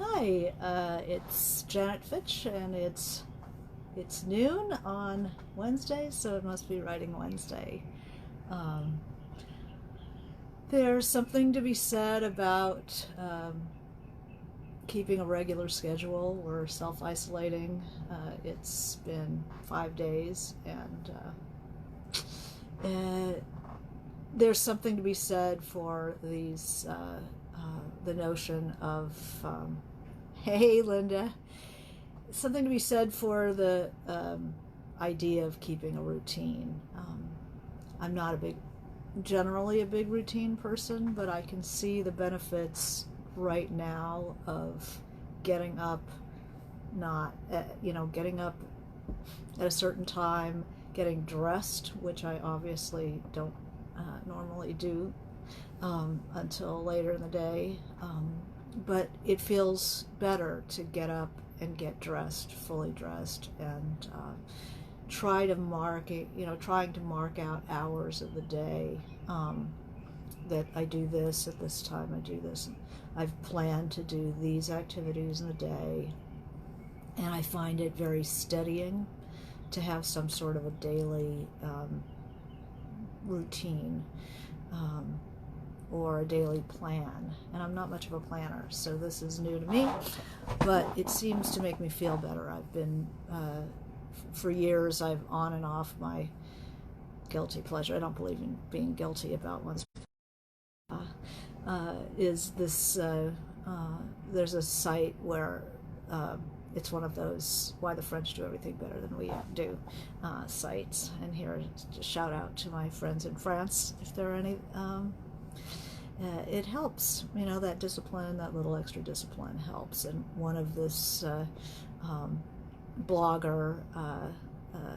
Hi, it's Janet Fitch, and it's noon on Wednesday, so it must be Writing Wednesday. Um, there's something to be said about keeping a regular schedule. We're self-isolating. It's been 5 days, and there's something to be said for the notion of hey, Linda. Something to be said for the idea of keeping a routine. I'm not generally a big routine person, but I can see the benefits right now of getting up, getting up at a certain time, getting dressed, which I obviously don't normally do until later in the day. But it feels better to get up and get dressed, fully dressed, and trying to mark out hours of the day that I do this at this time, I do this. I've planned to do these activities in the day, and I find it very steadying to have some sort of a daily routine. Or a daily plan, and I'm not much of a planner, so this is new to me, but it seems to make me feel better. I've been for years I've on and off my guilty pleasure. I don't believe in being guilty about one's is this there's a site where it's one of those why the French do everything better than we do sites, and here a shout out to my friends in France if there are any. It helps, that discipline, that little extra discipline helps. And one of this blogger,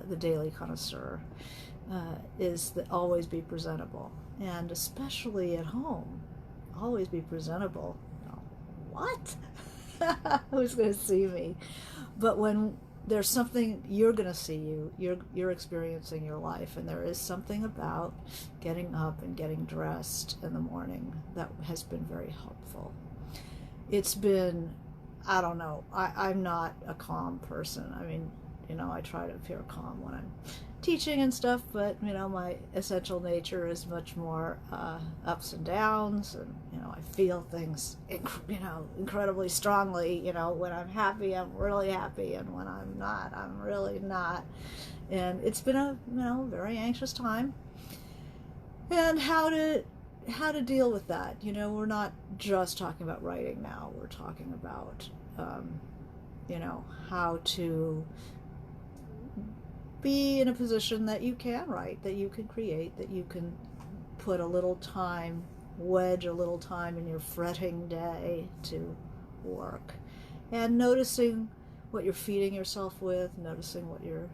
the Daily Connoisseur, is that always be presentable, and especially at home, always be presentable. What? Who's going to see me? But when there's something you're going to see, you're experiencing your life, and there is something about getting up and getting dressed in the morning that has been very helpful. It's been, I don't know, I'm not a calm person. I mean, I try to appear calm when I'm teaching and stuff, but my essential nature is much more ups and downs, and I feel things incredibly strongly. When I'm happy, I'm really happy, and when I'm not, I'm really not. And it's been a very anxious time, and how to deal with that. We're not just talking about writing now, we're talking about how to be in a position that you can write, that you can create, that you can put wedge a little time in your fretting day to work. And noticing what you're feeding yourself with, noticing what you're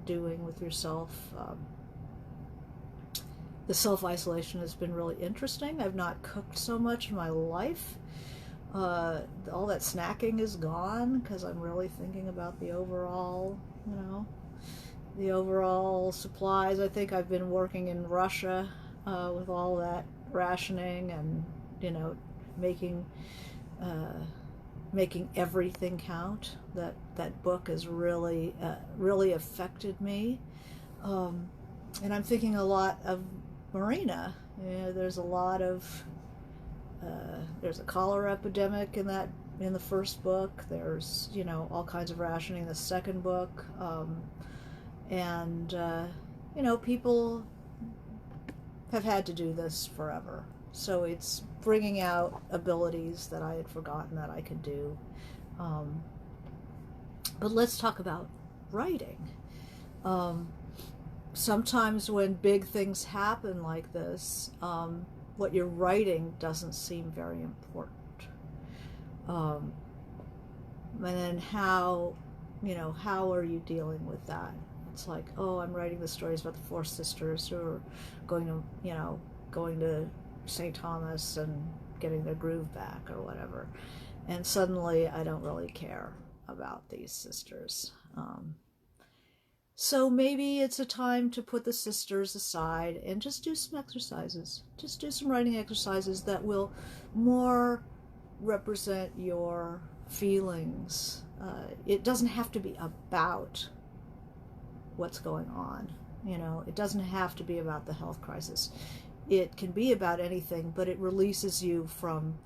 doing with yourself. The self-isolation has been really interesting. I've not cooked so much in my life. All that snacking is gone because I'm really thinking about the overall supplies. I think I've been working in Russia with all that rationing and making everything count. That book has really affected me, and I'm thinking a lot of Marina. There's a lot of there's a cholera epidemic in the first book. There's all kinds of rationing in the second book. And people have had to do this forever, so it's bringing out abilities that I had forgotten that I could do. But let's talk about writing. Sometimes when big things happen like this, what you're writing doesn't seem very important. And then how are you dealing with that? It's like, oh, I'm writing the stories about the four sisters who are going to St. Thomas and getting their groove back or whatever. And suddenly I don't really care about these sisters. So maybe it's a time to put the sisters aside and just do some exercises. Just do some writing exercises that will more represent your feelings. It doesn't have to be about what's going on. It doesn't have to be about the health crisis. It can be about anything, but it releases you from,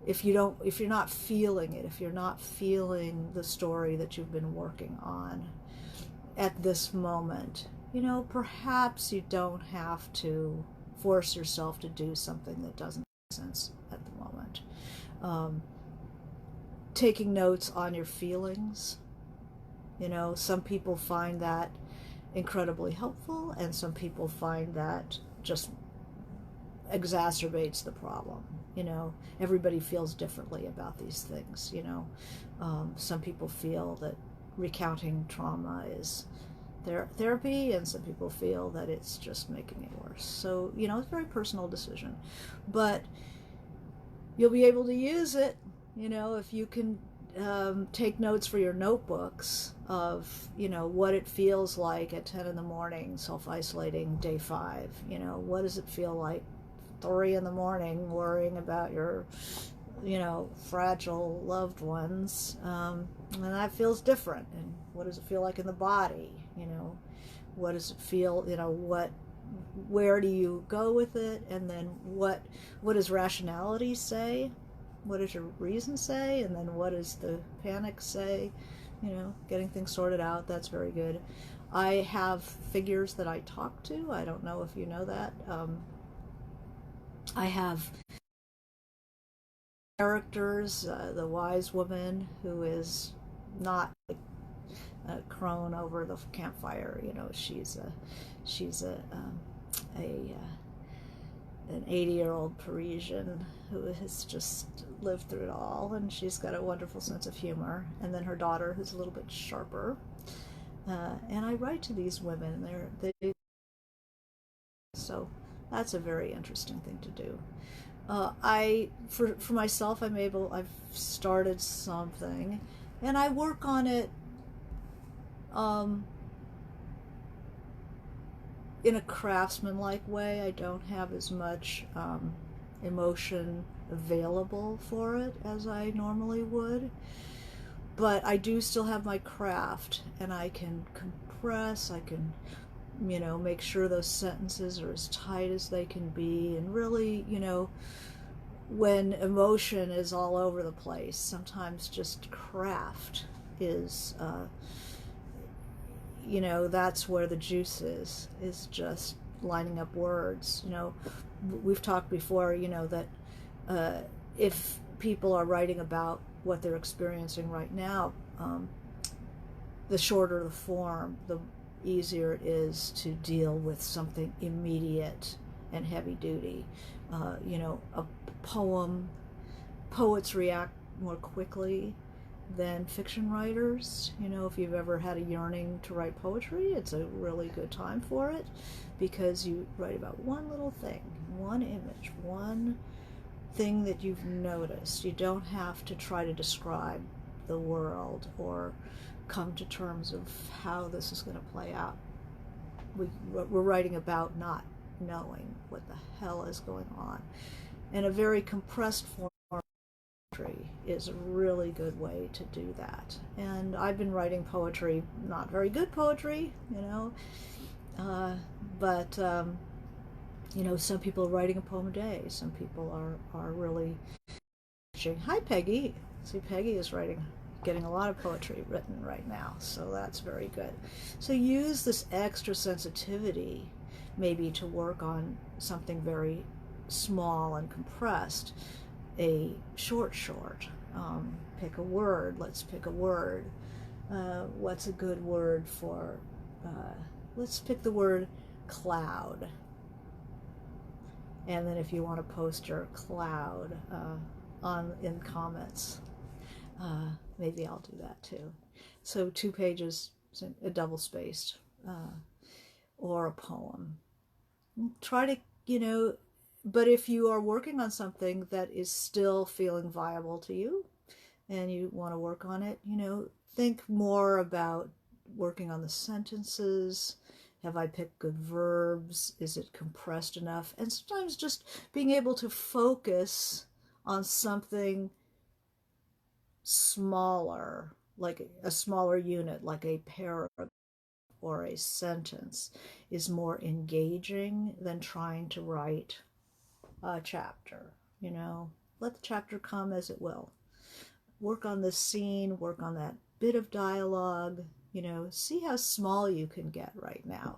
if you're not feeling it, if you're not feeling the story that you've been working on at this moment, perhaps you don't have to force yourself to do something that doesn't make sense at the moment. Taking notes on your feelings, some people find that incredibly helpful, and some people find that just exacerbates the problem. Everybody feels differently about these things. Some people feel that recounting trauma is therapy, and some people feel that it's just making it worse. So it's a very personal decision, but you'll be able to use it if you can take notes for your notebooks of what it feels like at 10 in the morning, self-isolating, day 5. What does it feel like 3 in the morning worrying about your fragile loved ones, and that feels different. And what does it feel like in the body? What does it feel, where do you go with it? And then what does rationality say? What does your reason say? And then what does the panic say? Getting things sorted out, that's very good. I have figures that I talk to. I don't know if you know that. I have characters, the wise woman who is not a crone over the campfire. She's an 80-year-old Parisian who has just lived through it all, and she's got a wonderful sense of humor. And then her daughter, who's a little bit sharper. And I write to these women. So that's a very interesting thing to do. For myself, I've started something, and I work on it in a craftsman-like way. I don't have as much emotion available for it as I normally would, but I do still have my craft, and I can compress, I can make sure those sentences are as tight as they can be. And really, when emotion is all over the place, sometimes just craft is that's where the juice is just lining up words. We've talked before, that if people are writing about what they're experiencing right now, the shorter the form, the easier it is to deal with something immediate and heavy duty. A poets react more quickly than fiction writers. If you've ever had a yearning to write poetry, it's a really good time for it, because you write about one little thing, one image, one thing that you've noticed. You don't have to try to describe the world or come to terms of how this is going to play out. We're writing about not knowing what the hell is going on. And a very compressed form of poetry is a really good way to do that. And I've been writing poetry, not very good poetry, but some people are writing a poem a day. Some people are really... Hi, Peggy. See, Peggy is getting a lot of poetry written right now, so that's very good. So use this extra sensitivity maybe to work on something very small and compressed, a short. Pick a word. Let's pick a word. What's a good word for... let's pick the word cloud. And then if you want to post your cloud in comments, maybe I'll do that too. So 2 pages, a double-spaced, or a poem. Try to, but if you are working on something that is still feeling viable to you and you want to work on it, think more about working on the sentences. Have I picked good verbs? Is it compressed enough? And sometimes just being able to focus on something smaller, like a smaller unit, like a paragraph or a sentence, is more engaging than trying to write a chapter. You know, let the chapter come as it will. Work on this scene, work on that bit of dialogue, you know, see how small you can get right now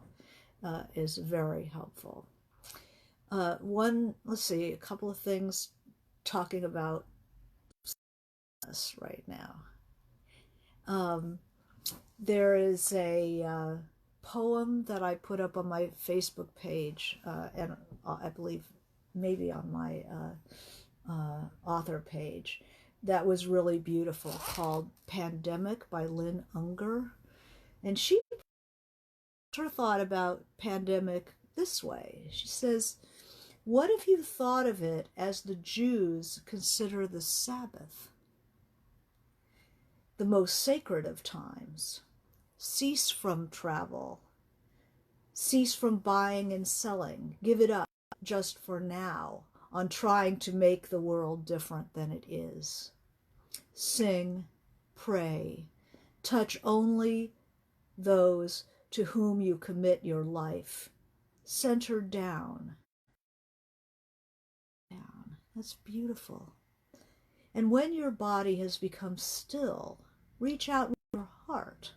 is very helpful. Let's see, a couple of things talking about this right now. There is a poem that I put up on my Facebook page, and I believe maybe on my author page, that was really beautiful, called Pandemic by Lynne Unger. And she sort of thought about pandemic this way. She says, what if you thought of it as the Jews consider the Sabbath, the most sacred of times? Cease from travel, cease from buying and selling, give it up just for now on trying to make the world different than it is. Sing, pray, touch only those to whom you commit your life. Center down. That's beautiful. And when your body has become still, reach out with your heart,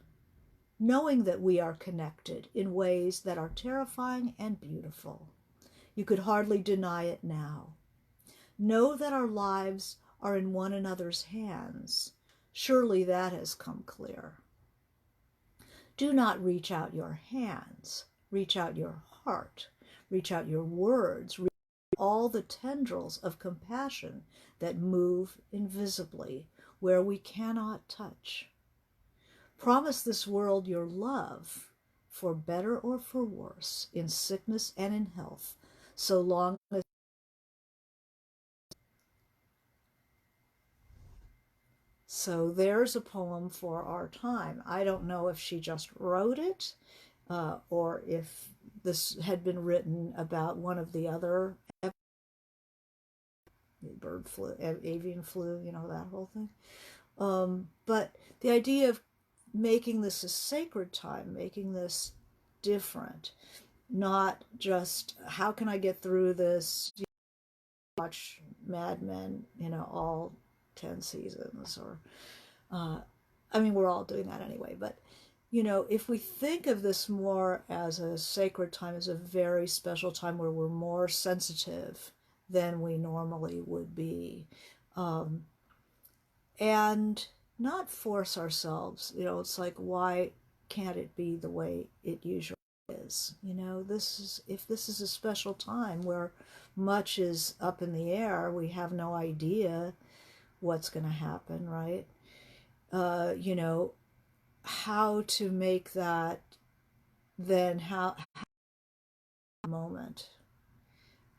knowing that we are connected in ways that are terrifying and beautiful. You could hardly deny it now. Know that our lives are in one another's hands. Surely that has come clear. Do not reach out your hands. Reach out your heart. Reach out your words. Reach out all the tendrils of compassion that move invisibly where we cannot touch. Promise this world your love, for better or for worse, in sickness and in health, so long as So there's a poem for our time. I don't know if she just wrote it or if this had been written about one of the other bird flu, avian flu, you know, that whole thing. But the idea of making this a sacred time, making this different, not just how can I get through this, watch Mad Men, you know, all 10 seasons, or I mean, we're all doing that anyway, but you know, if we think of this more as a sacred time, as a very special time where we're more sensitive than we normally would be, and not force ourselves, you know, it's like, why can't it be the way it usually is? You know, if this is a special time where much is up in the air, we have no idea what's going to happen, right? You know, how to make that then how moment.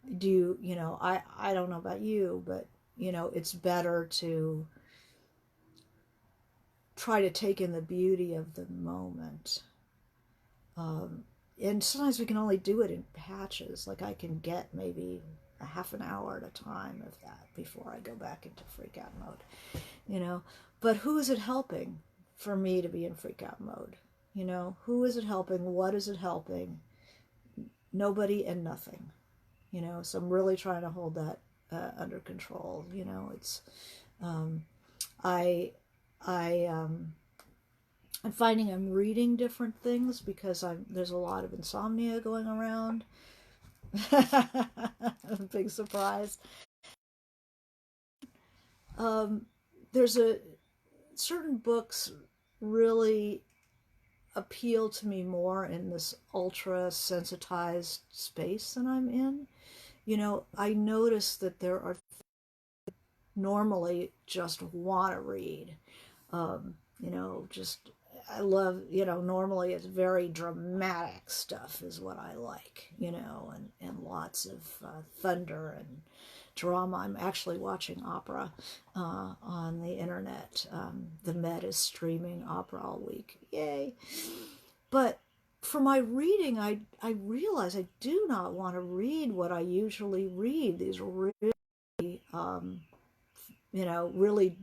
You know, I don't know about you, but you know, it's better to try to take in the beauty of the moment. And sometimes we can only do it in patches. Like I can get maybe a half an hour at a time of that before I go back into freak out mode, you know. But who is it helping for me to be in freak out mode? You know, who is it helping? What is it helping? Nobody and nothing, you know. So I'm really trying to hold that under control. You know, it's I'm finding I'm reading different things because there's a lot of insomnia going around. Big surprise. There's certain books really appeal to me more in this ultra sensitized space that I'm in. You know, I notice that there are normally just want to read. You know, just I love, you know, normally it's very dramatic stuff is what I like, you know, and lots of thunder and drama. I'm actually watching opera on the internet. The Met is streaming opera all week. Yay. But for my reading, I realize I do not want to read what I usually read. These really, you know, really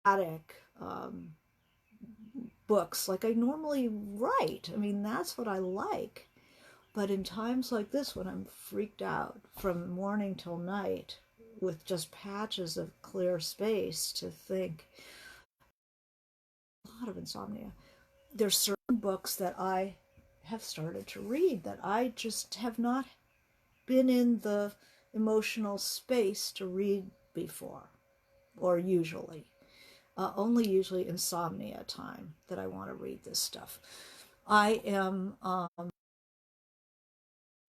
dramatic books like I normally write. I mean, that's what I like. But in times like this, when I'm freaked out from morning till night with just patches of clear space to think, a lot of insomnia. There's certain books that I have started to read that I just have not been in the emotional space to read before, or usually. Only usually insomnia time that I want to read this stuff. I am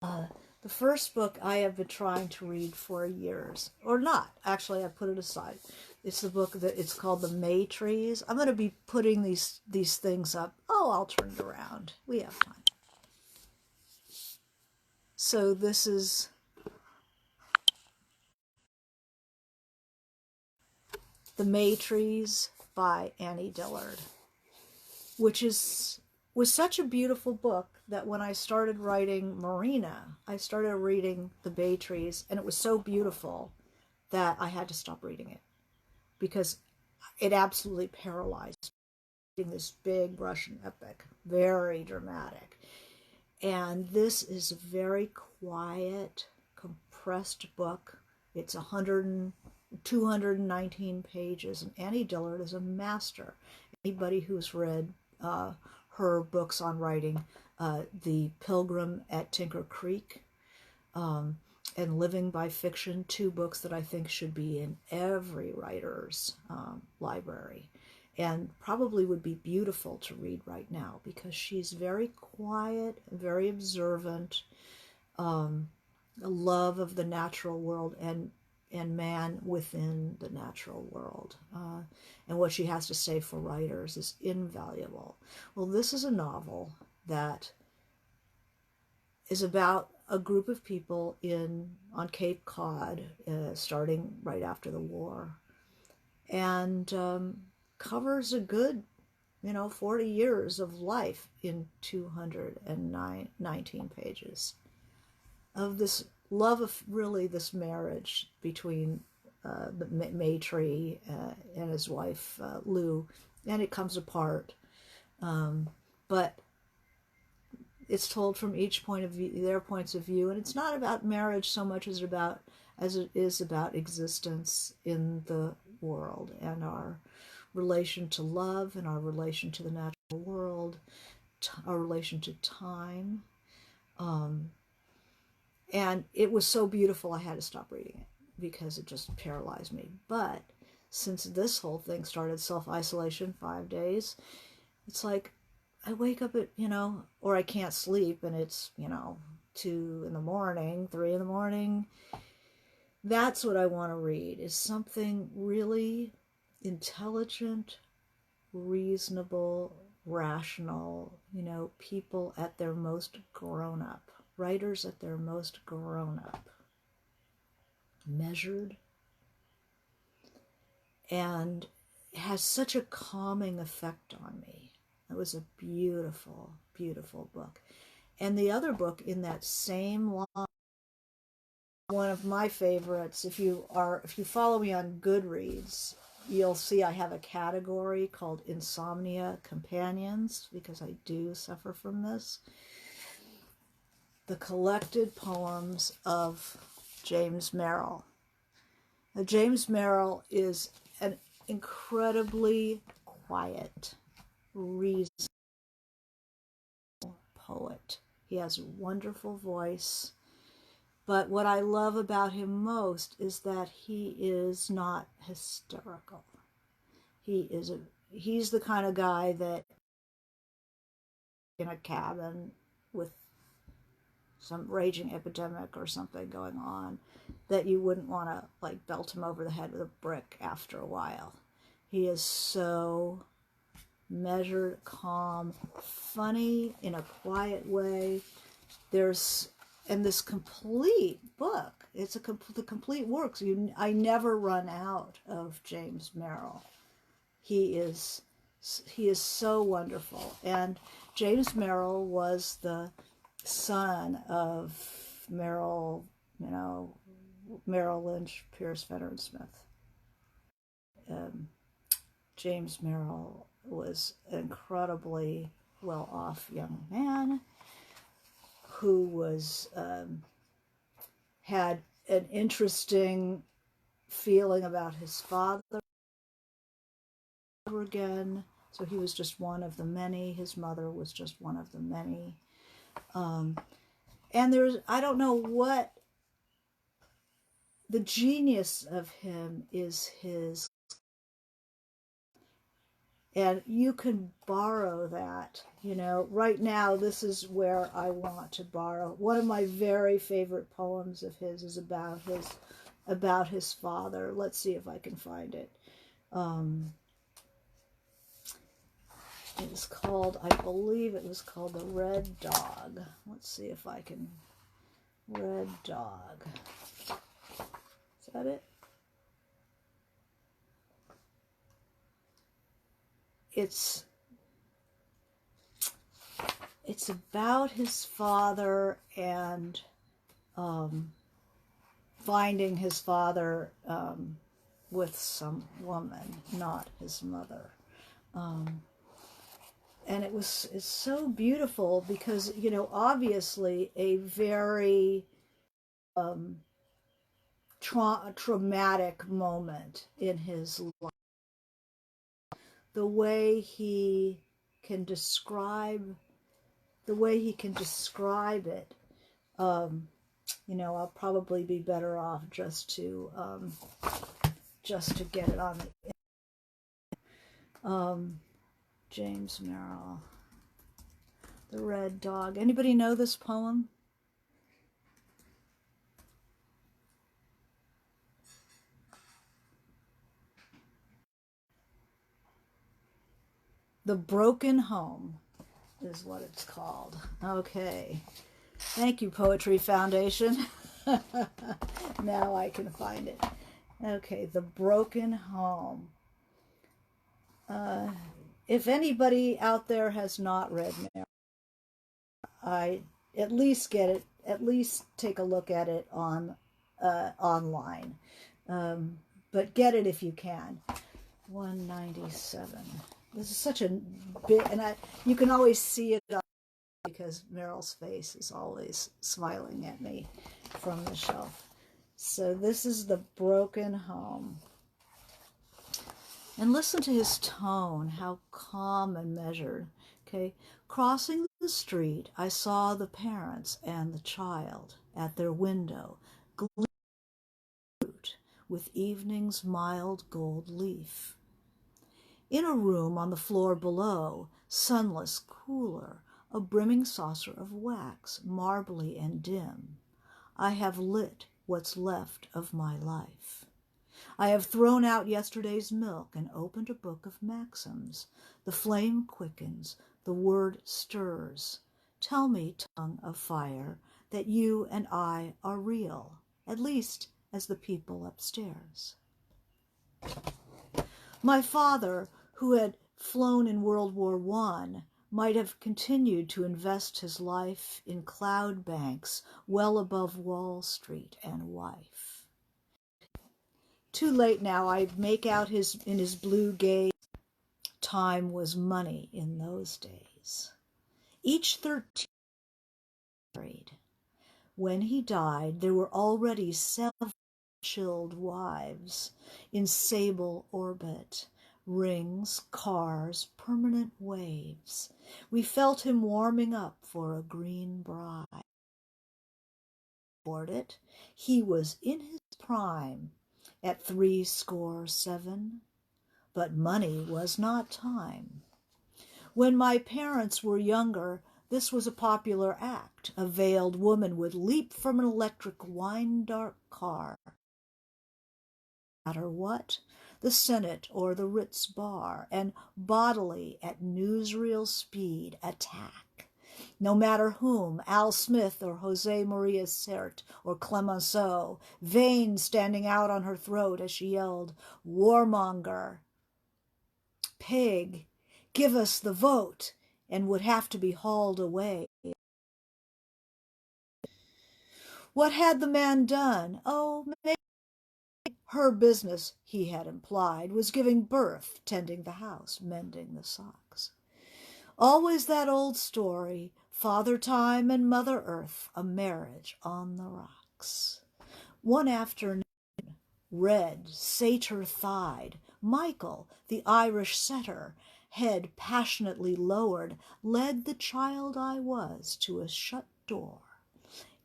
the first book I have been trying to read for years, or not. Actually, I put it aside. It's the book that it's called The May Trees. I'm going to be putting these things up. Oh, I'll turn it around. We have time. So this is The May Trees by Annie Dillard, which was such a beautiful book that when I started writing Marina, I started reading The Bay Trees, and it was so beautiful that I had to stop reading it because it absolutely paralyzed me. This big Russian epic, very dramatic. And this is a very quiet, compressed book. It's 219 pages, and Annie Dillard is a master. Anybody who's read her books on writing, The Pilgrim at Tinker Creek, and Living by Fiction, two books that I think should be in every writer's library, and probably would be beautiful to read right now because she's very quiet, very observant, a love of the natural world and man within the natural world. And what she has to say for writers is invaluable. Well, this is a novel that is about a group of people on Cape Cod, starting right after the war, and covers a good 40 years of life in 219 pages of this love of really this marriage between the Maytree and his wife Lou, and it comes apart, but it's told from each point of view, their points of view, and it's not about marriage so much as it is about existence in the world and our relation to love and our relation to the natural world, our relation to time. And it was so beautiful I had to stop reading it because it just paralyzed me. But since this whole thing started, self-isolation, 5 days, it's like I wake up at, or I can't sleep and it's, 2 in the morning, 3 in the morning. That's what I want to read, is something really intelligent, reasonable, rational, people at their most grown up, writers at their most grown up, measured, and has such a calming effect on me. It was a beautiful, beautiful book. And the other book in that same line, one of my favorites, if you follow me on Goodreads, you'll see I have a category called Insomnia Companions because I do suffer from this. The collected poems of James Merrill. Now, James Merrill is an incredibly quiet, reasonable poet. He has a wonderful voice. But what I love about him most is that he is not hysterical. He's the kind of guy that in a cabin with some raging epidemic or something going on that you wouldn't want to belt him over the head with a brick after a while. He is so measured, calm, funny in a quiet way. And this complete book, it's the complete works. I never run out of James Merrill. He is so wonderful. And James Merrill was the son of Merrill Lynch, Pierce, Fenner, and Smith. James Merrill was an incredibly well-off young man who was had an interesting feeling about his father again. So he was just one of the many. His mother was just one of the many. And there's, I don't know what the genius of him is his, and you can borrow that, you know. Right now, this is where I want to borrow. One of my very favorite poems of his is about his father. Let's see if I can find it. It was called, I believe it was called The Red Dog. Let's see if I can, Red Dog. Is that it? It's about his father and finding his father with some woman, not his mother. And it's so beautiful because, you know, obviously a very traumatic moment in his life. The way he can describe it, you know, I'll probably be better off just to get it on the James Merrill, The Red Dog. Anybody know this poem? The Broken Home is what it's called. Okay. Thank you, Poetry Foundation. Now I can find it. Okay, The Broken Home. If anybody out there has not read Merrill, I at least get it, at least take a look at it on online. But get it if you can. 197. This is such a big, and you can always see it because Merrill's face is always smiling at me from the shelf. So this is The Broken Home. And listen to his tone, how calm and measured. Okay, crossing the street, I saw the parents and the child at their window, gleaming with evening's mild gold leaf. In a room on the floor below, sunless, cooler, a brimming saucer of wax, marbly and dim, I have lit what's left of my life. I have thrown out yesterday's milk and opened a book of maxims. The flame quickens, the word stirs. Tell me, tongue of fire, that you and I are real, at least as the people upstairs. My father, who had flown in World War I, might have continued to invest his life in cloud banks well above Wall Street and wife. Too late now, I make out in his blue gaze. Time was money in those days. Each 13 married. When he died, there were already 7 chilled wives in sable orbit, rings, cars, permanent waves. We felt him warming up for a green bride. It, he was in his prime at 67, but money was not time. When my parents were younger, this was a popular act. A veiled woman would leap from an electric wine-dark car. No matter what, the Senate or the Ritz bar, and bodily at newsreel speed attack. No matter whom, Al Smith or Jose Maria Sert or Clemenceau, veins standing out on her throat as she yelled, "Warmonger, pig, give us the vote," and would have to be hauled away. What had the man done? Oh, maybe Her business, he had implied, was giving birth, tending the house, mending the socks. Always that old story, Father Time and Mother Earth, a marriage on the rocks. One afternoon, red, satyr-thighed, Michael, the Irish setter, head passionately lowered, led the child I was to a shut door.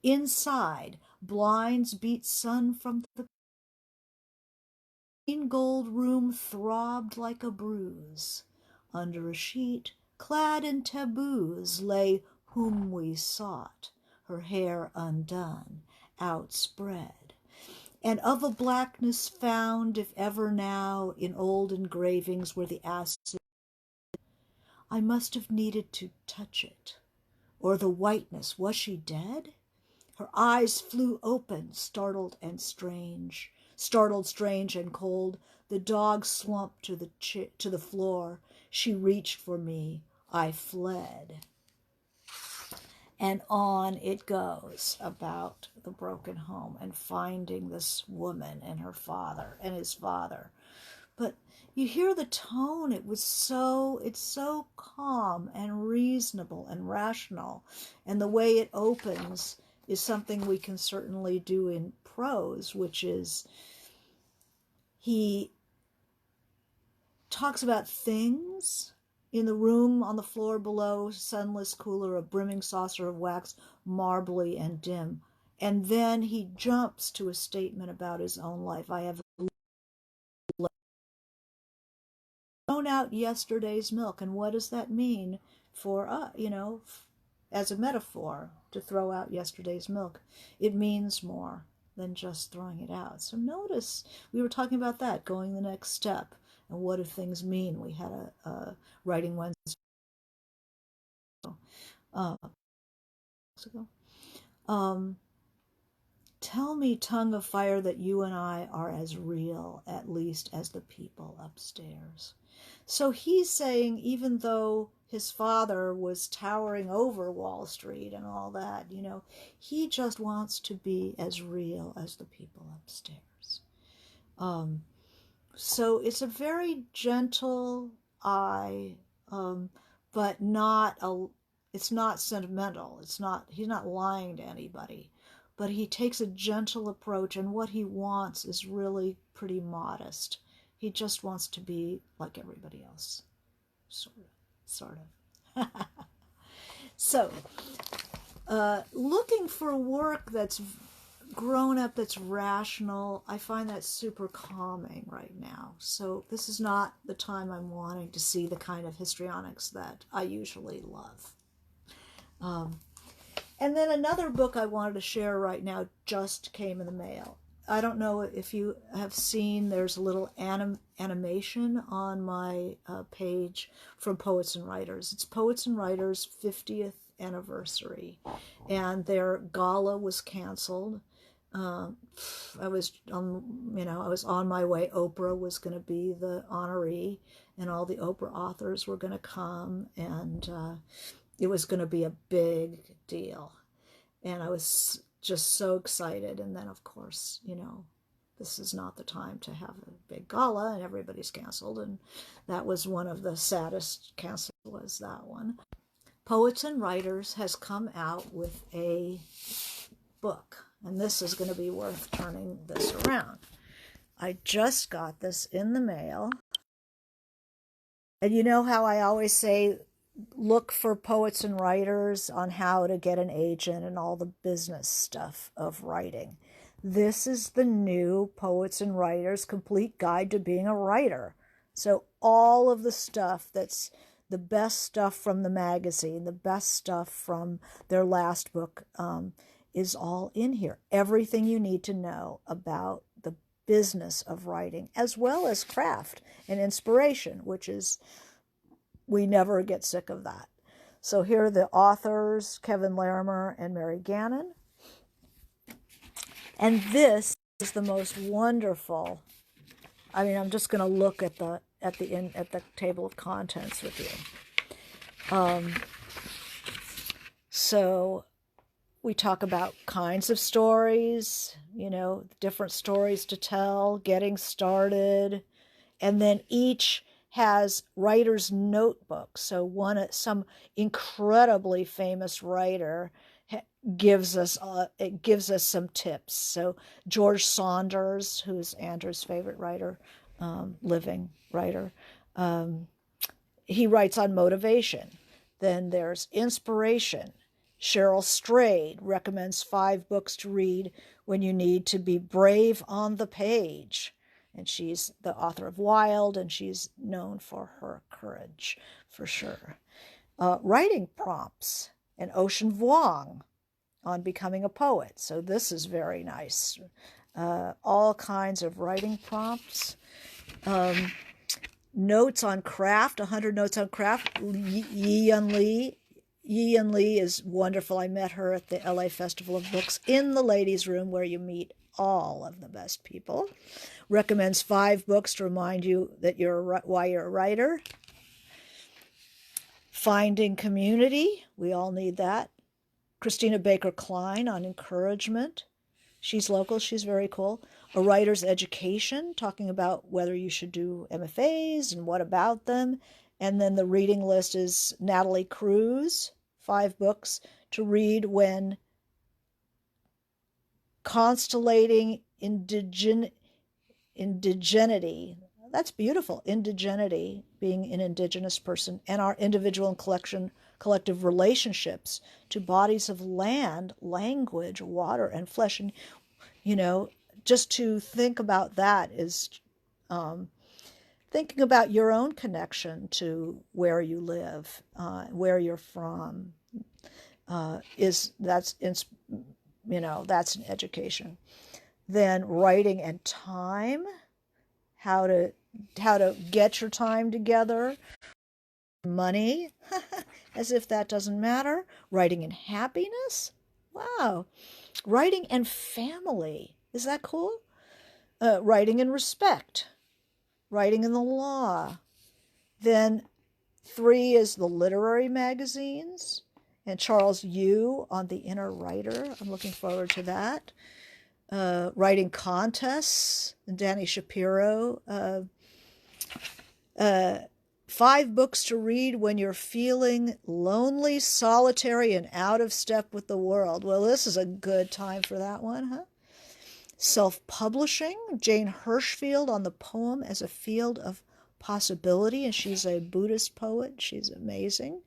Inside, blinds beat sun from the green gold room throbbed like a bruise. Under a sheet, clad in taboos, lay whom we sought, her hair undone, outspread. And of a blackness found, if ever now, in old engravings where the acid, I must have needed to touch it. Or the whiteness, was she dead? Her eyes flew open, startled, strange and cold. The dog slumped to the floor. She reached for me. I fled. And on it goes about the broken home and finding this woman and her father and his father. But you hear the tone. It's so calm and reasonable and rational. And the way it opens is something we can certainly do in prose, which is he talks about things. In the room on the floor below, sunless cooler, a brimming saucer of wax, marbly and dim. And then he jumps to a statement about his own life. I have thrown out yesterday's milk. And what does that mean for us, as a metaphor, to throw out yesterday's milk? It means more than just throwing it out. So notice, we were talking about that, going the next step. And what do things mean? We had a writing Wednesday tell me, tongue of fire, that you and I are as real, at least, as the people upstairs. So he's saying, even though his father was towering over Wall Street and all that, he just wants to be as real as the people upstairs. So it's a very gentle eye, but it's not sentimental. He's not lying to anybody, but he takes a gentle approach, and what he wants is really pretty modest. He just wants to be like everybody else, sort of. So, looking for work that's grown up, that's rational, I find that super calming right now. So this is not the time I'm wanting to see the kind of histrionics that I usually love. And then another book I wanted to share right now just came in the mail. I don't know if you have seen, there's a little animation on my page from Poets and Writers. It's Poets and Writers' 50th anniversary, and their gala was canceled. I was on my way. Oprah was going to be the honoree, and all the Oprah authors were going to come, and it was going to be a big deal. And I was just so excited. And then, of course, this is not the time to have a big gala, and everybody's canceled. And that was one of the saddest cancels, was that one. Poets and Writers has come out with a book, and this is going to be worth turning this around. I just got this in the mail. And you know how I always say, look for Poets and Writers on how to get an agent and all the business stuff of writing. This is the new Poets and Writers Complete Guide to Being a Writer. So all of the stuff that's the best stuff from the magazine, the best stuff from their last book, is all in here. Everything you need to know about the business of writing, as well as craft and inspiration, which is, we never get sick of that. So here are the authors, Kevin Larimer and Mary Gannon. And this is the most wonderful. I mean, I'm just going to look at the table of contents with you. So we talk about kinds of stories, different stories to tell, getting started, and then each has writer's notebooks. So some incredibly famous writer gives us some tips. So George Saunders, who's Andrew's favorite writer, living writer, he writes on motivation. Then there's inspiration. Cheryl Strayed recommends 5 books to read when you need to be brave on the page. And she's the author of Wild, and she's known for her courage, for sure. Writing prompts, and Ocean Vuong on becoming a poet. So this is very nice. All kinds of writing prompts. Notes on craft, 100 notes on craft. Yi-Yun Lee. Yi-Yun Lee is wonderful. I met her at the LA Festival of Books in the ladies' room, where you meet all of the best people. Recommends 5 books to remind you that why you're a writer. Finding community. We all need that. Christina Baker Klein on encouragement. She's local. She's very cool. A Writer's Education, talking about whether you should do MFAs and what about them. And then the reading list is Natalie Cruz, 5 books to read when constellating indigeneity. That's beautiful. Indigeneity, being an indigenous person, and our individual and collective relationships to bodies of land, language, water, and flesh. And, just to think about that is thinking about your own connection to where you live, where you're from. That's an education. Then writing and time, how to get your time together. Money, as if that doesn't matter. Writing and happiness. Wow. Writing and family. Is that cool? Writing and respect. Writing in the law. Then 3 is the literary magazines, and Charles Yu on the inner writer. I'm looking forward to that. Writing contests, and Danny Shapiro. 5 books to read when you're feeling lonely, solitary, and out of step with the world. Well, this is a good time for that one, huh? Self-publishing, Jane Hirschfield on the poem as a field of possibility, and she's a Buddhist poet. She's amazing.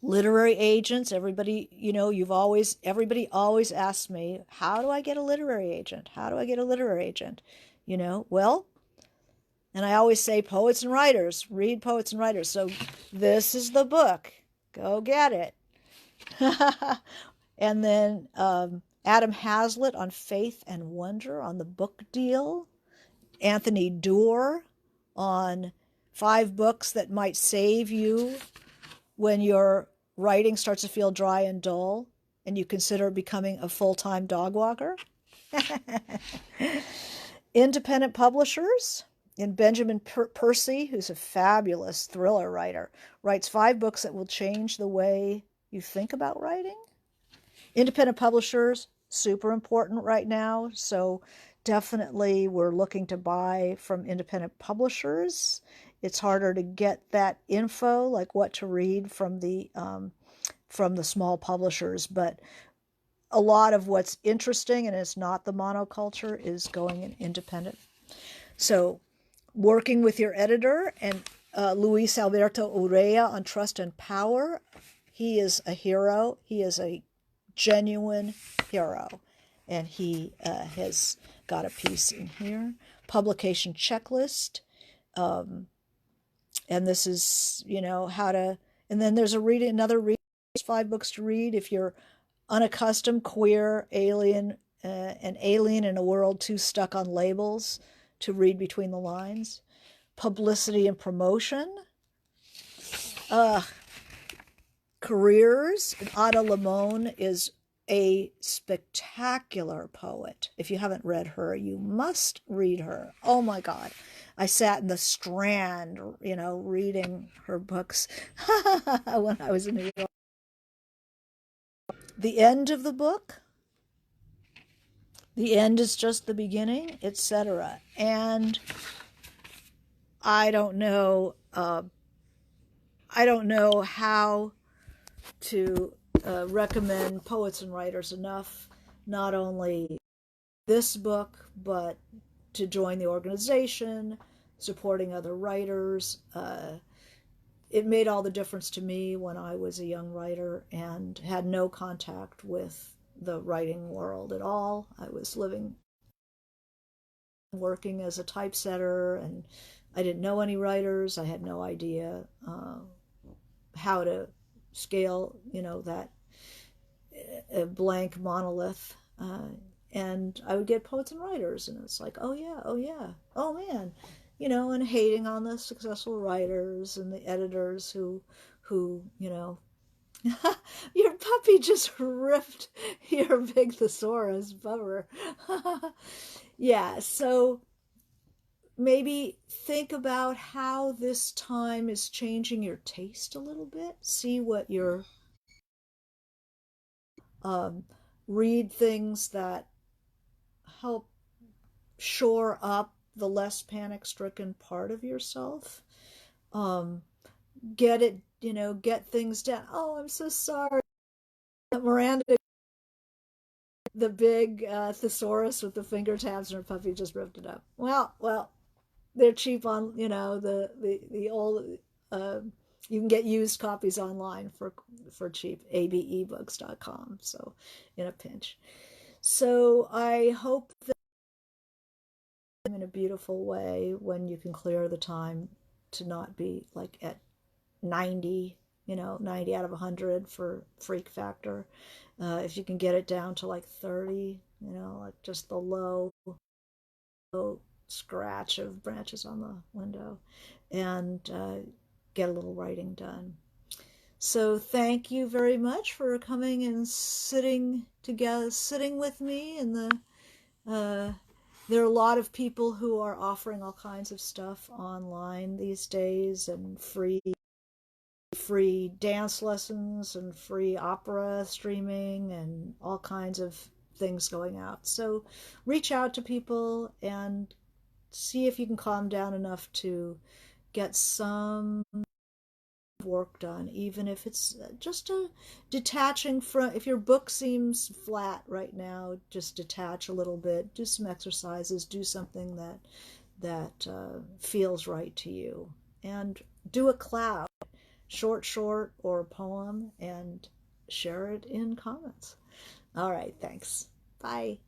Literary agents, everybody always asks me, how do I get a literary agent? How do I get a literary agent? Well, and I always say poets and writers, read poets and writers. So this is the book. Go get it. And then Adam Hazlitt on Faith and Wonder on the book deal. Anthony Doerr on 5 books that might save you when your writing starts to feel dry and dull and you consider becoming a full-time dog walker. Independent publishers. And Benjamin Percy, who's a fabulous thriller writer, writes 5 books that will change the way you think about writing. Independent publishers, super important right now. So definitely we're looking to buy from independent publishers. It's harder to get that info, like what to read from the small publishers, but a lot of what's interesting, and it's not the monoculture, is going in independent. So working with your editor, and Luis Alberto Urrea on Trust and Power. He is a hero. He is a genuine hero. And he has got a piece in here. Publication checklist. And this is, how to, and then there's another read, 5 books to read if you're unaccustomed, queer, alien, an alien in a world too stuck on labels to read between the lines. Publicity and promotion. Careers. Ada Limon is a spectacular poet. If you haven't read her, you must read her. Oh my God. I sat in the Strand, reading her books when I was in New York. the end of the book, the end is just the beginning, etc. And I don't know. I don't know how to recommend poets and writers enough. Not only this book, but to join the organization, supporting other writers. It made all the difference to me when I was a young writer and had no contact with the writing world at all. I was working as a typesetter, and I didn't know any writers. I had no idea how to scale, that a blank monolith. And I would get poets and writers, and it's like, oh yeah, oh yeah, oh man, and hating on the successful writers and the editors who, your puppy just ripped your big thesaurus, bummer. Yeah, so maybe think about how this time is changing your taste a little bit. See what your um, read things that help shore up the less panic stricken part of yourself. Um, get it, get things down. Oh, I'm so sorry. Miranda, the big thesaurus with the finger tabs, and her puppy just ripped it up. Well, they're cheap on, the old. Uh, you can get used copies online for cheap. abebooks.com. So, in a pinch. So I hope that in a beautiful way when you can clear the time to not be like at 90, 90 out of 100 for freak factor. If you can get it down to like 30, like just the low scratch of branches on the window, and get a little writing done. So thank you very much for coming and sitting with me in the there are a lot of people who are offering all kinds of stuff online these days, and free dance lessons and free opera streaming and all kinds of things going out. So reach out to people and see if you can calm down enough to get some work done, even if it's just a detaching from, if your book seems flat right now, just detach a little bit, do some exercises, do something that feels right to you, and do a cloud, short or a poem, and share it in comments. All right, thanks. Bye.